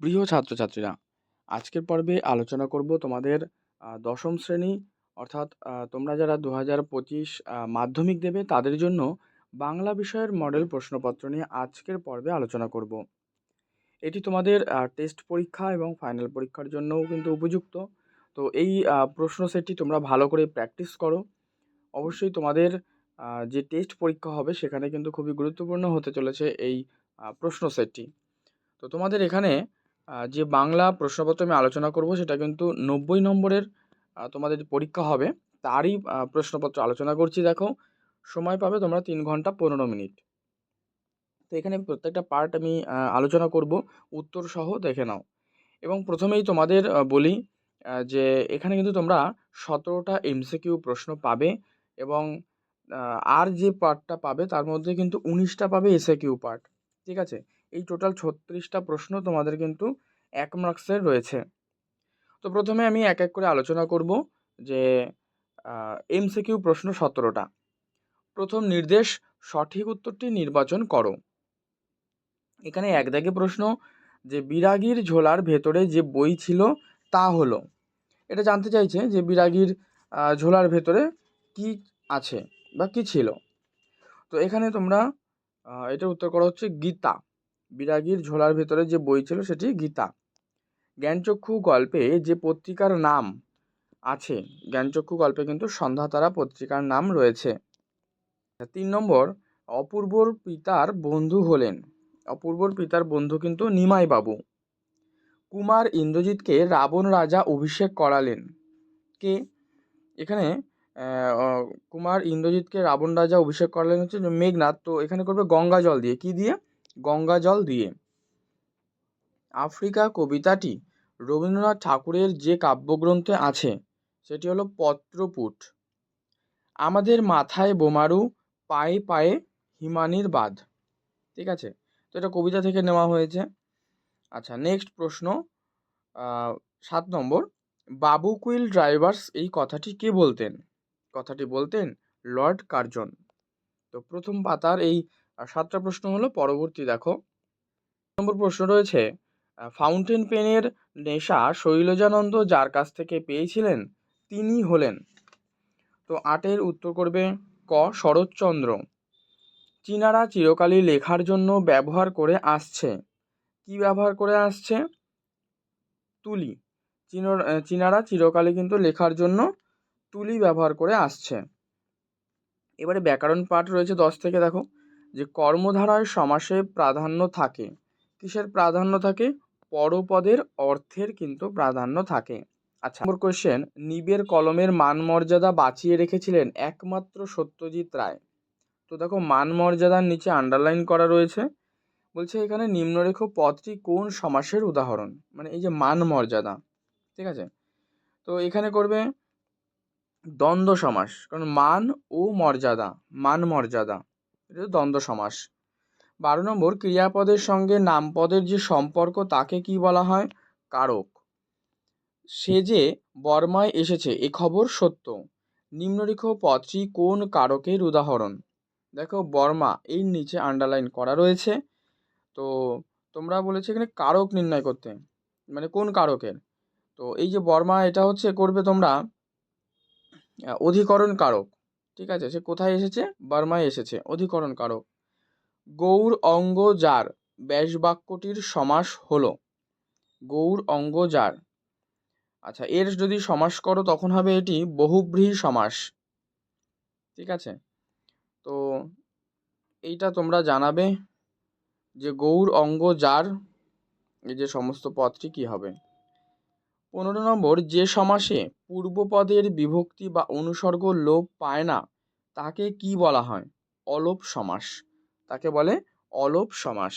প্রিয় ছাত্রছাত্রীরা, আজকের পর্বে আলোচনা করব তোমাদের দশম শ্রেণী অর্থাৎ তোমরা যারা 2025 মাধ্যমিক দেবে তাদের জন্য বাংলা বিষয়ের মডেল প্রশ্নপত্র নিয়ে আজকের পর্বে আলোচনা করব। এটি তোমাদের টেস্ট পরীক্ষা এবং ফাইনাল পরীক্ষার জন্যও কিন্তু উপযুক্ত। তো এই প্রশ্ন সেটটি তোমরা ভালো করে প্র্যাকটিস করো। অবশ্যই তোমাদের যে টেস্ট পরীক্ষা হবে সেখানে কিন্তু খুবই গুরুত্বপূর্ণ হতে চলেছে এই প্রশ্ন সেটটি। তো তোমাদের এখানে যে বাংলা প্রশ্নপত্র আমি আলোচনা করব সেটা কিন্তু 90 নম্বরের তোমাদের পরীক্ষা হবে, তারই প্রশ্নপত্র আলোচনা করছি। দেখো, সময় পাবে তোমরা 3 ঘন্টা 15 মিনিট। তো এখানে প্রত্যেকটা পার্ট আমি আলোচনা করব, উত্তর সহ দেখে নাও। এবং প্রথমেই তোমাদের বলি যে এখানে কিন্তু তোমরা 17টা এমসিকিউ প্রশ্ন পাবে এবং আর যে পার্টটা পাবে তার মধ্যে কিন্তু 19টা পাবে এসএকিউ পার্ট। ঠিক আছে, এই টোটাল 36টা প্রশ্ন তোমাদের কিন্তু 1 মার্কসের রয়েছে। তো প্রথমে আমি এক এক করে আলোচনা করব যে এমসিকিউ প্রশ্ন 17টা। প্রথম নির্দেশ, সঠিক উত্তরটি নির্বাচন করো। এখানে এক দাগে প্রশ্ন যে বিরাগীর ঝোলার ভেতরে যে বই ছিল তা হলো। এটা জানতে চাইছে যে বিরাগীর ঝোলার ভেতরে কি আছে বা কি ছিল। তো এখানে তোমরা এটার উত্তর করা হচ্ছে গীতা। বিরাগীর ঝোলার ভেতরে যে বই ছিল সেটি গীতা। জ্ঞানচক্ষু গল্পে যে পত্রিকার নাম আছে, জ্ঞানচক্ষু গল্পে কিন্তু সন্ধ্যাতারা পত্রিকার নাম রয়েছে। 3 নম্বর, অপূর্বর পিতার বন্ধু হলেন। অপূর্বর পিতার বন্ধু কিন্তু নিমাই বাবু। কুমার ইন্দ্রজিৎকে রাবণ রাজা অভিষেক করালেন। কে? এখানে কুমার ইন্দ্রজিৎকে রাবণ রাজা অভিষেক করালেন হচ্ছে মেঘনাদ। তো এখানে করবে গঙ্গা জল দিয়ে। কি দিয়ে? গঙ্গা জল দিয়ে। আফ্রিকা কবিতাটি রবীন্দ্রনাথ ঠাকুরের যে কাব্যগ্রন্থে আছে সেটি হলো পত্রপুট। আমাদের মাথায় বোমারু, পায়ে পায়ে হিমানির বাঁধ। ঠিক আছে, তো এটা কবিতা থেকে নেওয়া হয়েছে। আচ্ছা, নেক্সট প্রশ্ন 7 নম্বর, বাবু কুইল ড্রাইভার্স এই কথাটি কে বলতেন? কথাটি বলতেন লর্ড কার্জন। তো প্রথম পাতার এই 7টা প্রশ্ন হলো। পরবর্তী দেখো, নম্বর প্রশ্ন রয়েছে, ফাউন্টেন পেনের নেশা শৈলজানন্দ যার কাছ থেকে পেয়েছিলেন তিনি হলেন। তো 8-এর উত্তর করবে ক শরৎচন্দ্র। চীনারা চিরকালই লেখার জন্য ব্যবহার করে আসছে। কি ব্যবহার করে আসছে? তুলি। চীনারা চিরকালই কিন্তু লেখার জন্য তুলি ব্যবহার করে আসছে। এবারে ব্যাকরণ পাঠ রয়েছে 10 থেকে। দেখো যে কর্মধারায় সমাসে প্রাধান্য থাকে। কিসের প্রাধান্য থাকে? পরপদের অর্থের কিন্তু প্রাধান্য থাকে। আচ্ছা, নম্বর কোয়েশ্চেন, নিবের কলমের মান মর্যাদা বাঁচিয়ে রেখেছিলেন একমাত্র সত্যজিৎ রায়। তো দেখো মান মর্যাদার নিচে আন্ডারলাইন করা রয়েছে, বলছে এখানে নিম্নরেখ পদটি কোন সমাসের উদাহরণ, মানে এই যে মান মর্যাদা। ঠিক আছে, তো এখানে করবে দ্বন্দ্ব সমাস, কারণ মান ও মর্যাদা, মান মর্যাদা, এটা দ্বন্দ্ব সমাস। 12 নম্বর, ক্রিয়াপদের সঙ্গে নামপদের যে সম্পর্ক তাকে কি বলা হয়? কারক। সে যে বর্মায় এসেছে এ খবর সত্য। নিম্নরেখ পদটি কোন কারকের উদাহরণ? দেখো বর্মা এর নিচে আন্ডারলাইন করা রয়েছে। তো তোমরা বলেছে এখানে কারক নির্ণয় করতে, মানে কোন কারকের। তো এই যে বর্মা, এটা হচ্ছে করবে তোমরা অধিকরণ কারক। ঠিক আছে, সে কোথায় এসেছে? বর্মায় এসেছে, অধিকরণ কারক। গৌর অঙ্গ যার ব্যাস বাক্যটির সমাস হলো। গৌর অঙ্গ যার। আচ্ছা, এর যদি সমাস করো তখন হবে এটি বহুব্রীহি সমাস। ঠিক আছে, তো এইটা তোমরা জানাবে যে গৌর অঙ্গ যার এই যে সমস্ত পদটি কি হবে। 15 নম্বর, যে সমাসে পূর্বপদের বিভক্তি বা অনুসর্গ লোপ পায় না তাকে কি বলা হয়? অলোপ সমাস। তাকে বলে অলোপ সমাস।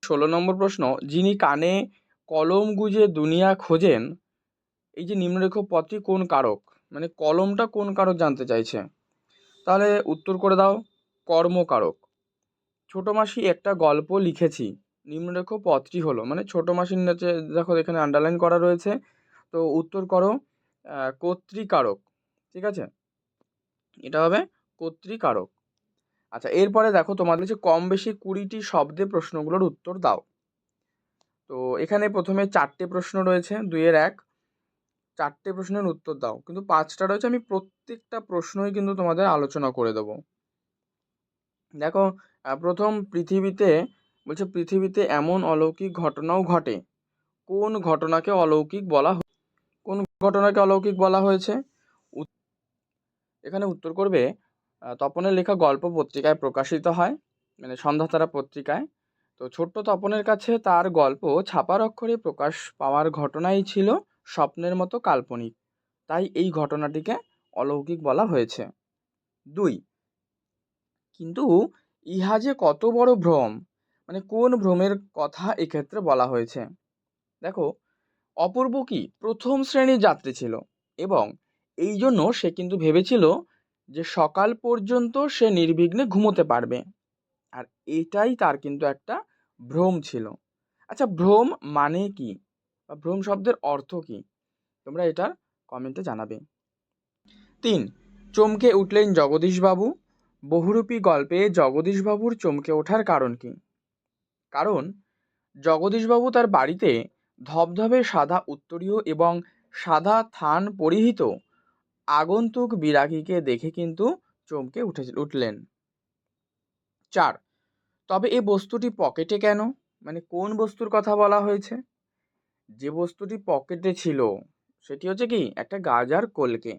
16 নম্বর প্রশ্ন, যিনি কানে কলম গুজে দুনিয়া খোঁজেন, এই যে নিম্নরেখ পদটি কোন কারক, মানে কলমটা কোন কারক জানতে চাইছে। তাহলে উত্তর করে দাও কর্মকারক। ছোট মাসি একটা গল্প লিখেছি, নিম্নরেখ পদটি হলো, মানে ছোট মাসির নিচে দেখো এখানে আন্ডারলাইন করা রয়েছে। তো উত্তর করো কর্তৃকারক। ঠিক আছে, এটা হবে কর্তৃকারক। আচ্ছা, এরপরে দেখো তোমাদের হচ্ছে কম বেশি 20টি শব্দে প্রশ্নগুলোর উত্তর দাও। তো এখানে প্রথমে 4টে প্রশ্ন রয়েছে, 2-এর 1, 4টে প্রশ্নের উত্তর দাও, কিন্তু 5টা রয়েছে, আমি প্রত্যেকটা প্রশ্নই কিন্তু তোমাদের আলোচনা করে দেবো। দেখো, প্রথম পৃথিবীতে এমন অলৌকিক ঘটনাও ঘটে, কোন ঘটনাকে অলৌকিক বলা কোন ঘটনাকে অলৌকিক বলা হয়েছে? এখানে উত্তর করবে, তপনের লেখা গল্প পত্রিকায় প্রকাশিত হয়, মানে সন্ধ্যাতারা পত্রিকায়। তো ছোট্ট তপনের কাছে তার গল্প ছাপার অক্ষরে প্রকাশ পাওয়ার ঘটনাই ছিল স্বপ্নের মতো কাল্পনিক, তাই এই ঘটনাটিকে অলৌকিক বলা হয়েছে। 2, কিন্তু ইহা যে কত বড় ভ্রম, মানে কোন ভ্রমের কথা এক্ষেত্রে বলা হয়েছে? দেখো, অপূর্ব কি প্রথম শ্রেণীর যাত্রী ছিল, এবং এই জন্য সে কিন্তু ভেবেছিল যে সকাল পর্যন্ত সে নির্বিঘ্নে ঘুমোতে পারবে, আর এটাই তার কিন্তু একটা ভ্রম ছিল। আচ্ছা, ভ্রম মানে কি, বা ভ্রম শব্দের অর্থ কি, তোমরা এটার কমেন্টে জানাবে। 3, চমকে উঠলেন জগদীশবাবু। বহুরূপী গল্পে জগদীশবাবুর চমকে ওঠার কারণ কি? কারণ জগদীশবাবু তার বাড়িতে ধবধবে সাদা উত্তরীয় এবং সাদা থান পরিহিত আগন্তুক বিরাগীকে দেখে কিন্তু চমকে উঠলেন। 4, তবে এই বস্তুটি পকেটে কেন, মানে কোন বস্তুর কথা বলা হয়েছে? যে বস্তুটি পকেটে ছিল সেটি হচ্ছে কি একটা গাজার কলকে,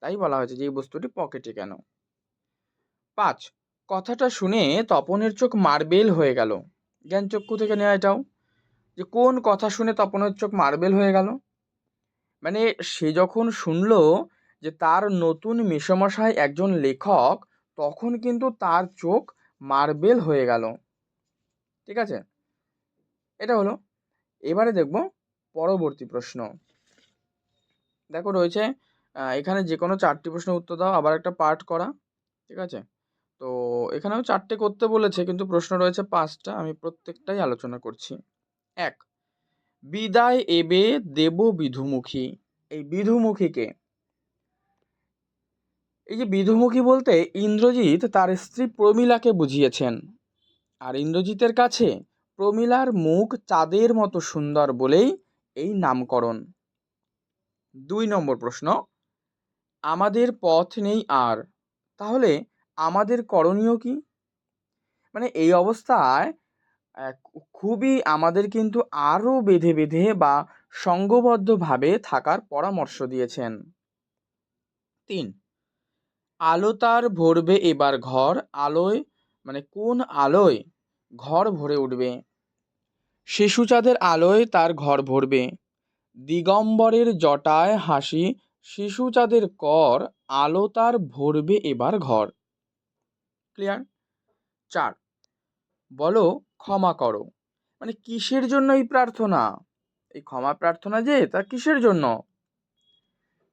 তাই বলা হয়েছে যে এই বস্তুটি পকেটে কেন। 5, কথাটা শুনে তপনের চোখ মার্বেল হয়ে গেল। জ্ঞানচক্ষু থেকে নেওয়া এটাও, যে কোন কথা শুনে তপনের চোখ মার্বেল হয়ে গেল, মানে সে যখন শুনলো যে তার নতুন মেসোমশাই একজন লেখক, তখন কিন্তু তার চোখ মার্বেল হয়ে গেল। ঠিক আছে, এটা হলো। এবারে দেখব পরবর্তী প্রশ্ন। দেখো রয়েছে, এখানে যে কোনো 4টি প্রশ্নের উত্তর দাও, আবার একটা পার্ট করা। ঠিক আছে, তো এখানেও 4টে করতে বলেছে, কিন্তু প্রশ্ন রয়েছে 5টা, আমি প্রত্যেকটাই আলোচনা করছি। 1, বিদায় এবে দেব বিধুমুখী। এই বিধুমুখীকে, এই যে বিধুমুখী বলতে ইন্দ্রজিৎ তার স্ত্রী প্রমীলাকে বুঝিয়েছেন, আর ইন্দ্রজিতের কাছে প্রমীলার মুখ চাঁদের মতো সুন্দর বলেই এই নামকরণ। 2 নম্বর প্রশ্ন, আমাদের পথ নেই আর, তাহলে আমাদের করণীয় কি? মানে এই অবস্থায় খুবই আমাদের কিন্তু আরও বেঁধে বেঁধে বা সঙ্ঘবদ্ধভাবে থাকার পরামর্শ দিয়েছেন। 3, আলো তার ভরবে এবার ঘর, আলোয় মানে কোন আলোয় ঘর ভরে উঠবে? শিশুচাঁদের আলোয় তার ঘর ভরবে, দিগম্বরের জটায় হাসি শিশুচাঁদের কর, আলো তার ভরবে এবার ঘর। ক্লিয়ার? 4, বলো ক্ষমা করো, মানে কিসের জন্য এই প্রার্থনা? এই ক্ষমা প্রার্থনা যে তা কিসের জন্য?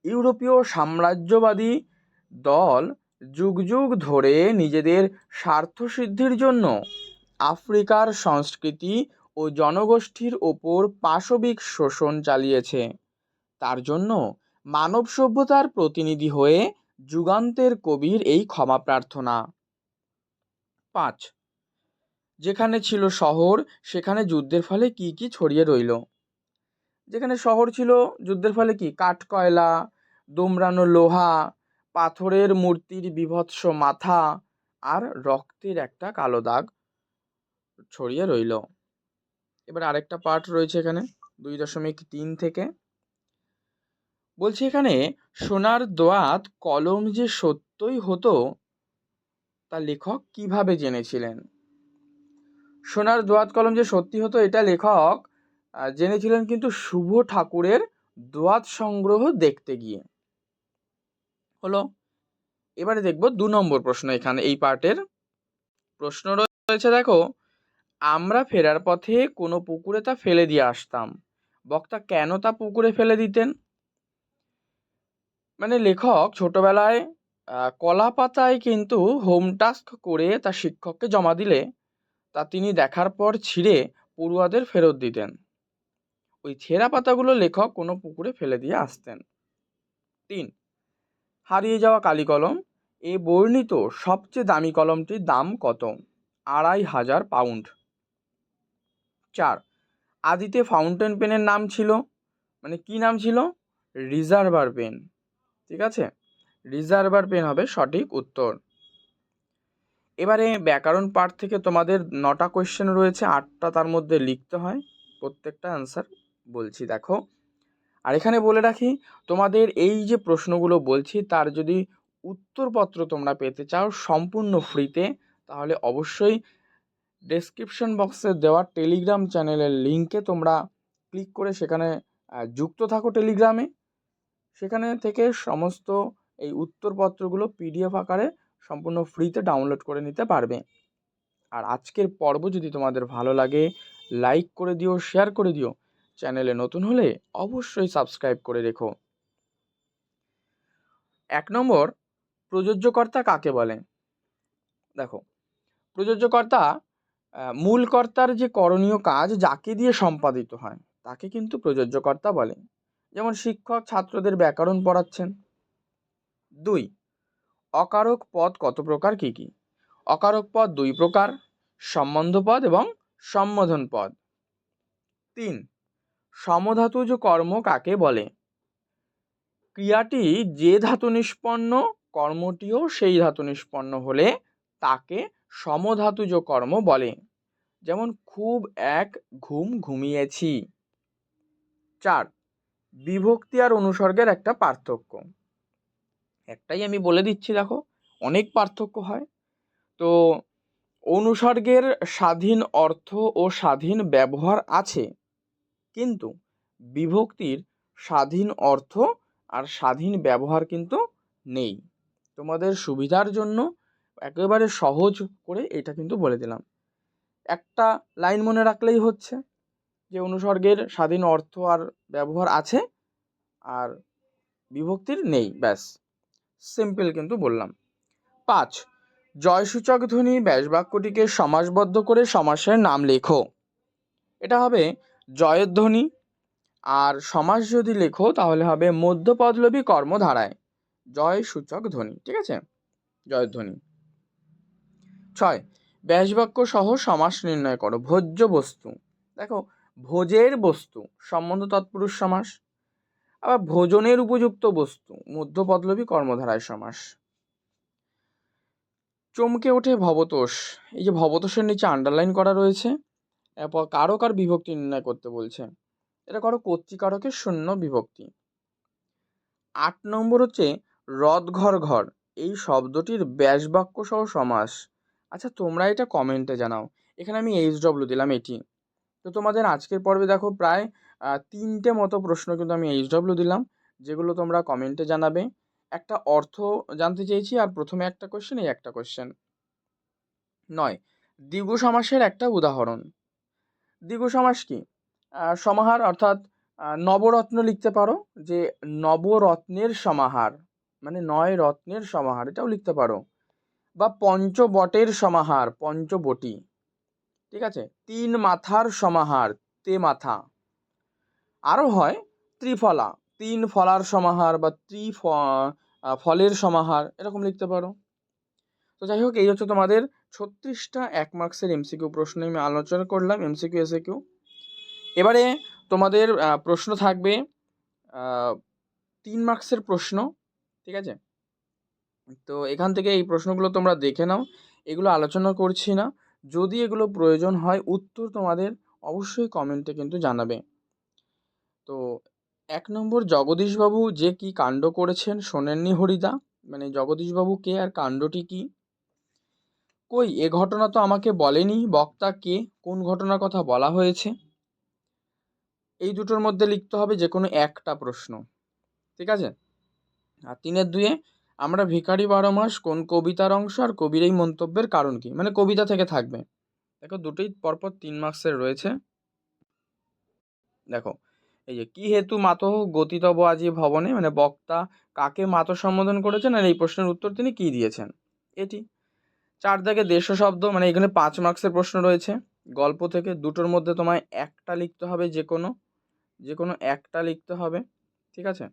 ইউরোপীয় সাম্রাজ্যবাদী দল যুগ যুগ ধরে নিজেদের স্বার্থসিদ্ধির জন্য আফ্রিকার সংস্কৃতি ও জনগোষ্ঠীর ওপর পাশবিক শোষণ চালিয়েছে, তার জন্য মানব সভ্যতার প্রতিনিধি হয়ে যুগান্তের কবির এই ক্ষমা প্রার্থনা। 5, যেখানে ছিল শহর সেখানে যুদ্ধের ফলে কি কি ছড়িয়ে রইল? যেখানে শহর ছিল, যুদ্ধের ফলে কি কাঠকয়লা, দুমড়ানো লোহা, পাথরের মূর্তির বীভৎস মাথা, আর রক্তের একটা কালো দাগ ছড়িয়ে রইল। এবার আরেকটা পার্ট রয়েছে এখানে 2.3 থেকে, বলছে এখানে সোনার দোয়াত কলম যে সত্যই হতো তা লেখক কিভাবে জেনেছিলেন? সোনার দোয়াত কলম যে সত্যি হতো এটা লেখক জেনেছিলেন কিন্তু শুভ ঠাকুরের দোয়াত সংগ্রহ দেখতে গিয়ে। হলো। এবারে দেখব 2 নম্বর প্রশ্ন, এখানে এই পার্টের প্রশ্ন রয়েছে, দেখো, আমরা ফেরার পথে কোনো পুকুরে তা ফেলে দিয়ে আসতাম, বক্তা কেন তা পুকুরে ফেলে দিতেন? মানে লেখক ছোটবেলায় কলা পাতায় কিন্তু হোম টাস্ক করে তা শিক্ষককে জমা দিলে তা তিনি দেখার পর ছিঁড়ে পড়ুয়াদের ফেরত দিতেন, ওই ছেঁড়া পাতাগুলো লেখক কোনো পুকুরে ফেলে দিয়ে আসতেন। 3, হারিয়ে যাওয়া কালি কলম, এ বর্ণিত সবচেয়ে দামি কলমটির দাম কত? 2500 পাউন্ড। 4, আদিতে ফাউন্টেন পেনের নাম ছিল, মানে কি নাম ছিল? Reservoir pen. ঠিক আছে, রিজার্ভার পেন হবে সঠিক উত্তর। এবারে ব্যাকরণ পার্ট থেকে তোমাদের 9টা কোয়েশ্চেন রয়েছে, 8টা তার মধ্যে লিখতে হয়, প্রত্যেকটা অ্যান্সার বলছি দেখো। আর এখানে বলে রাখি, তোমাদের এই যে প্রশ্নগুলো বলছি তার যদি উত্তরপত্র তোমরা পেতে চাও সম্পূর্ণ ফ্রিতে, তাহলে অবশ্যই ডেসক্রিপশন বক্সে দেওয়া টেলিগ্রাম চ্যানেলের লিঙ্কে তোমরা ক্লিক করে সেখানে যুক্ত থাকো টেলিগ্রামে। সেখানে থেকে সমস্ত এই উত্তরপত্রগুলো পিডিএফ আকারে সম্পূর্ণ ফ্রিতে ডাউনলোড করে নিতে পারবে। আর আজকের পর্ব যদি তোমাদের ভালো লাগে লাইক করে দিও, শেয়ার করে দিও। চ্যানেলে নতুন হলে অবশ্যই সাবস্ক্রাইব করে রেখো। 1 নম্বর, প্রযোজ্যকর্তা কাকে বলে? দেখো, প্রযোজ্যকর্তা মূল কর্তার যে করণীয় কাজ যাকে দিয়ে সম্পাদিত হয় তাকে কিন্তু প্রযোজ্যকর্তা বলে। যেমন শিক্ষক ছাত্রদের ব্যাকরণ পড়াচ্ছেন। 2, অকারক পদ কত প্রকার, কি কি? অকারক পদ 2 প্রকার, সম্বন্ধ পদ এবং সম্বোধন পদ। 3, সমধাতুজ কর্ম কাকে বলে? ক্রিয়াটি যে ধাতু নিষ্পন্ন, কর্মটিও সেই ধাতু নিষ্পন্ন হলে তাকে সমধাতুজ কর্ম বলে। যেমন খুব এক ঘুম ঘুমিয়েছি। 4, বিভক্তি আর অনুসর্গের একটা পার্থক্য। একটাই আমি বলে দিচ্ছি, দেখো অনেক পার্থক্য হয়। তো অনুসর্গের স্বাধীন অর্থ ও স্বাধীন ব্যবহার আছে, কিন্তু বিভক্তির স্বাধীন অর্থ আর স্বাধীন ব্যবহার কিন্তু নেই। তোমাদের সুবিধার জন্য একেবারে সহজ করে এটা কিন্তু বলে দিলাম। একটা লাইন মনে রাখলেই হচ্ছে যে অনুসর্গের স্বাধীন অর্থ আর ব্যবহার আছে আর বিভক্তির নেই, ব্যাস, সিম্পল কিন্তু বললাম। 5, জয়সূচক ধ্বনি ব্যাসবাক্যটিকে সমাসবদ্ধ করে সমাসের নাম লেখো। এটা হবে জয়ধ্বনি, আর সমাস যদি লেখো তাহলে হবে মধ্যপদলোপী কর্মধারায় জয়সূচক ধ্বনি। ঠিক আছে, জয়ধ্বনি। 6, ব্যাসবাক্য সহ সমাস নির্ণয় করো। ভোজ্য বস্তু, দেখো ভোজের বস্তু সম্বন্ধ তৎপুরুষ সমাস, আবার ভোজনের উপযুক্ত বস্তু মধ্যপদলোপী কর্মধারায় সমাস। চমকে ওঠে ভবতোষ, এই যে ভবতোষের নিচে আন্ডারলাইন করা রয়েছে, এরপর কারক আর বিভক্তি নির্ণয় করতে বলছে। এটা করো কর্তৃকারকের শূন্য বিভক্তি। 8 নম্বর হচ্ছে রথ ঘর ঘর, এই শব্দটির ব্যাসবাক্য সহ সমাস। আচ্ছা তোমরা এটা কমেন্টে জানাও। এখানে আমি HW দিলাম এটি। তো তোমাদের আজকের পর্বে দেখো প্রায় 3টে মতো প্রশ্ন কিন্তু আমি HW দিলাম, যেগুলো তোমরা কমেন্টে জানাবে। একটা অর্থ জানতে চেয়েছি, আর প্রথমে একটা কোশ্চেন, এই একটা কোশ্চেন। 9, দ্বিগু সমাসের একটা উদাহরণ। দ্বিগু সমাস কি? সমাহার, অর্থাৎ নবরত্ন লিখতে পারো, যে নবরত্নের সমাহার, মানে 9 রত্নের সমাহার, এটাও লিখতে পারো। বা পঞ্চবটের সমাহার, পঞ্চবটি। ঠিক আছে, 3 মাথার সমাহার, তে মাথা। আরও হয় ত্রিফলা, 3 ফলার সমাহার বা ফলের সমাহার, এরকম লিখতে পারো। তো যাই হোক, এই হচ্ছে তোমাদের 36টা 1 মার্কসের MCQ প্রশ্ন আমি আলোচনা করলাম, MCQ SAQ। এবারে তোমাদের প্রশ্ন থাকবে 3 মার্কসের প্রশ্ন। ঠিক আছে, তো এখান থেকে এই প্রশ্নগুলো তোমরা দেখে নাও, এগুলো আলোচনা করছি না। যদি এগুলো প্রয়োজন হয় উত্তর তোমাদের অবশ্যই কমেন্টে কিন্তু জানাবে। তো 1 নম্বর, জগদীশবাবু যে কি কাণ্ড করেছেন শোনেননি হরিদা, মানে জগদীশবাবু কে আর কাণ্ডটি কি? কই এ ঘটনা তো আমাকে বলেনি, বক্তা কে, কোন ঘটনার কথা বলা হয়েছে? এই দুটোর মধ্যে লিখতে হবে যে কোনো একটা প্রশ্ন। ঠিক আছে, আর 3-এর 2-এ আমরা ভিখারি 12 মাস কোন কবিতার অংশ আর কবির এই মন্তব্যের কারণ কি, মানে কবিতা থেকে থাকবে। দেখো দুটোই পরপর 3 মার্কসের রয়েছে। দেখো এই যে কি হেতু মাত গতিতব আজি ভবনে, মানে বক্তা কাকে মাত সম্বোধন করেছেন আর এই প্রশ্নের উত্তর তিনি কি দিয়েছেন, এটি। 4 দাগে দেশ শব্দ, মানে এখানে 5 মার্কসের প্রশ্ন রয়েছে। গল্প থেকে দুটোর মধ্যে তোমায় একটা লিখতে হবে, যে কোনো একটা লিখতে হবে। ঠিক আছে,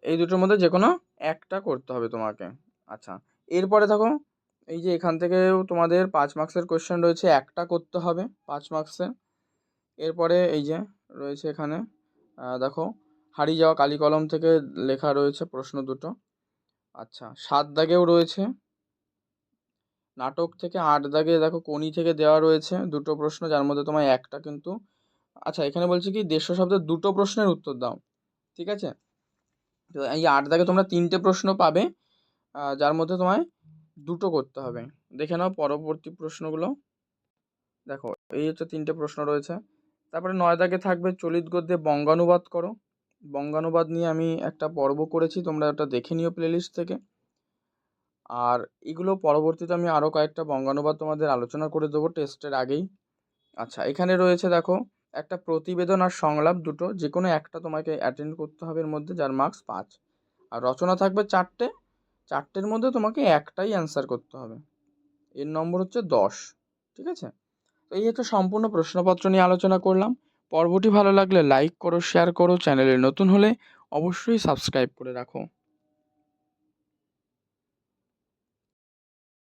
এই দুটোর মধ্যে যে কোনো একটা করতে হবে তোমাকে। আচ্ছা, এরপরে দেখো এই যে এখান থেকেও তোমাদের 5 মার্কসের কোশ্চেন রয়েছে, একটা করতে হবে 5 মার্কসে। এরপরে এই যে রয়েছে এখানে দেখো, হারিয়ে যাওয়া কালি কলম থেকে লেখা রয়েছে প্রশ্ন দুটো। আচ্ছা, 7 দাগেও রয়েছে। নাটক থেকে 8 দাগে দেখো কোনি থেকে দেওয়া রয়েছে দুটো প্রশ্ন, যার মধ্যে তোমায় একটা কিন্তু, আচ্ছা এখানে বলছে কি দেশ্য শব্দের দুটো প্রশ্নের উত্তর দাও। ঠিক আছে, তো এই 8 দাগে তোমরা 3টে প্রশ্ন পাবে, যার মধ্যে তোমায় দুটো করতে হবে। দেখে নাও পরবর্তী প্রশ্নগুলো। দেখো এই হচ্ছে 3টে প্রশ্ন রয়েছে। তারপরে 9 দাগে থাকবে চলিত গদ্যে বঙ্গানুবাদ করো। বঙ্গানুবাদ নিয়ে আমি একটা পর্ব করেছি, তোমরা ওটা দেখে নিও প্লেলিস্ট থেকে। আর এগুলো পরবর্তীতে আমি আরও কয়েকটা বঙ্গানুবাদ তোমাদের আলোচনা করে দেবো টেস্টের আগেই। আচ্ছা, এখানে রয়েছে দেখো একটা প্রতিবেদন আর সংলাপ দুটো, যে কোনো একটা তোমাকে অ্যাটেন্ড করতে হবে এর মধ্যে, যার মার্কস 5। আর রচনা থাকবে 4টে, 4টের মধ্যে তোমাকে একটাই অ্যান্সার করতে হবে, এর নম্বর হচ্ছে 10। ঠিক আছে, তো এই হচ্ছে সম্পূর্ণ প্রশ্নপত্র নিয়ে আলোচনা করলাম। পর্বটি ভালো লাগলে লাইক করো, শেয়ার করো, চ্যানেলে নতুন হলে অবশ্যই সাবস্ক্রাইব করে রাখো।